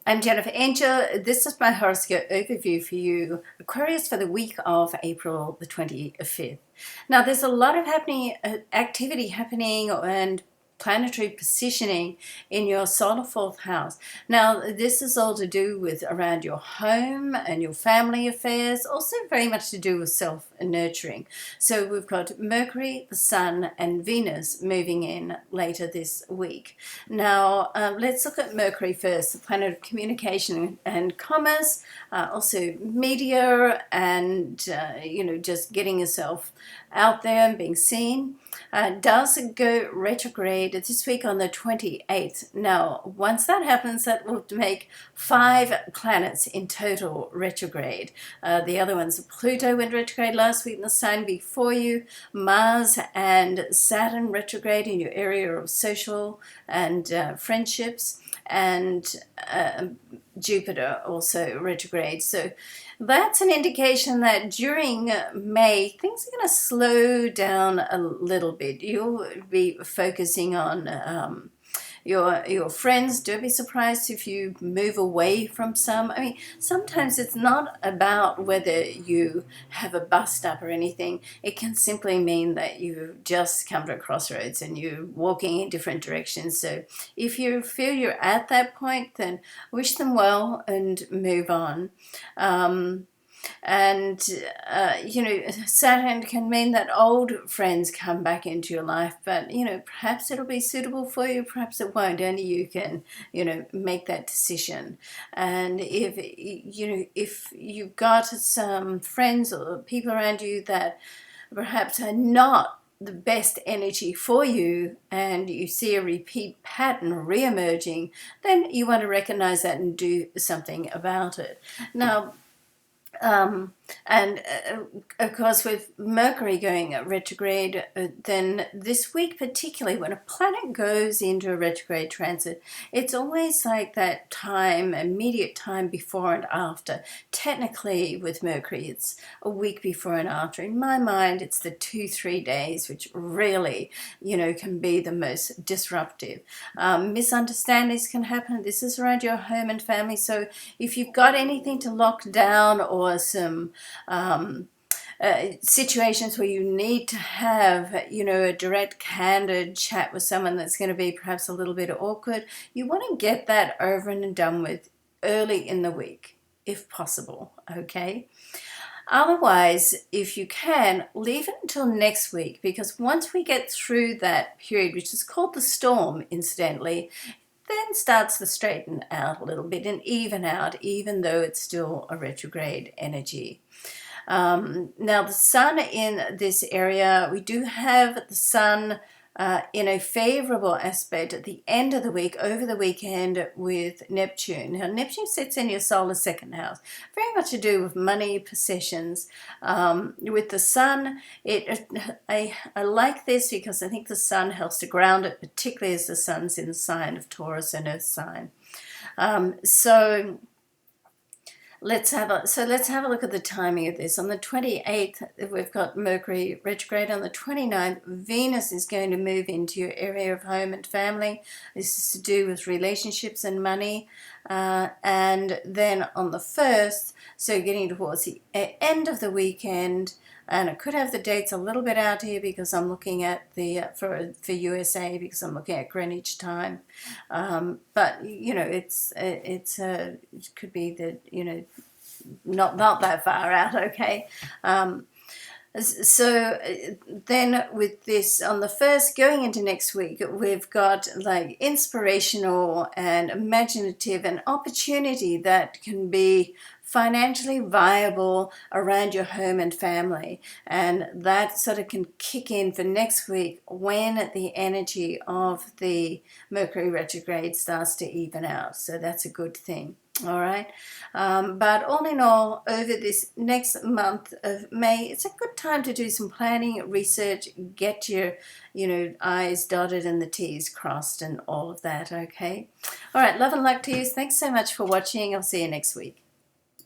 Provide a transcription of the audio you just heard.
I'm Jennifer Angel. This is my horoscope overview for you, Aquarius, for the week of April the 25th. Now, there's a lot of activity happening and planetary positioning in your solar fourth house. Now, this is all to do with around your home and your family affairs, also very much to do with self-nurturing. So we've got Mercury, the Sun, and Venus moving in later this week. Now, let's look at Mercury first, the planet of communication and commerce, also media and, just getting yourself out there and being seen. Does go retrograde this week on the 28th. Now, once that happens, that will make 5 planets in total retrograde. The other ones, Pluto went retrograde last week in the sign before you, Mars and Saturn retrograde in your area of social and friendships, and Jupiter also retrograde. So that's an indication that during May, things are going to slow down a little bit. You'll be focusing on your friends. Don't be surprised if you move away from some. I mean, sometimes it's not about whether you have a bust up or anything. It can simply mean that you've just come to a crossroads and you're walking in different directions. So if you feel you're at that point, then wish them well and move on. Saturn can mean that old friends come back into your life, but perhaps it'll be suitable for you, perhaps it won't. Only you can make that decision. And if you've got some friends or people around you that perhaps are not the best energy for you, and you see a repeat pattern re-emerging, then you want to recognize that and do something about it. Now, of course, with Mercury going retrograde, then this week particularly, when a planet goes into a retrograde transit, it's always like that time, immediate time before and after. Technically, with Mercury, it's a week before and after. In my mind, it's the 2-3 days, which really, can be the most disruptive. Misunderstandings can happen. This is around your home and family. So if you've got anything to lock down, or some situations where you need to have, a direct, candid chat with someone that's going to be perhaps a little bit awkward, you want to get that over and done with early in the week, if possible, okay? Otherwise, if you can, leave it until next week, because once we get through that period, which is called the storm, incidentally, then starts to straighten out a little bit and even out, even though it's still a retrograde energy. Now, the Sun in this area, we do have the Sun in a favorable aspect at the end of the week, over the weekend, with Neptune. Now, Neptune sits in your solar second house, very much to do with money, possessions. With the Sun, I like this because I think the Sun helps to ground it, particularly as the Sun's in the sign of Taurus, an earth sign. Let's have a look at the timing of this. On the 28th, we've got Mercury retrograde. On the 29th, Venus is going to move into your area of home and family. This is to do with relationships and money. And then on the 1st, so getting towards the end of the weekend, and I could have the dates a little bit out here because I'm looking at the for USA, because I'm looking at Greenwich time. But it could be that not that far out. Okay. So then with this, on the 1st, going into next week, we've got like inspirational and imaginative and opportunity that can be financially viable around your home and family. And that sort of can kick in for next week when the energy of the Mercury retrograde starts to even out. So that's a good thing. All right. But all in all, over this next month of May, it's a good time to do some planning, research, get your, I's dotted and the T's crossed and all of that. Okay. All right. Love and luck to you. Thanks so much for watching. I'll see you next week.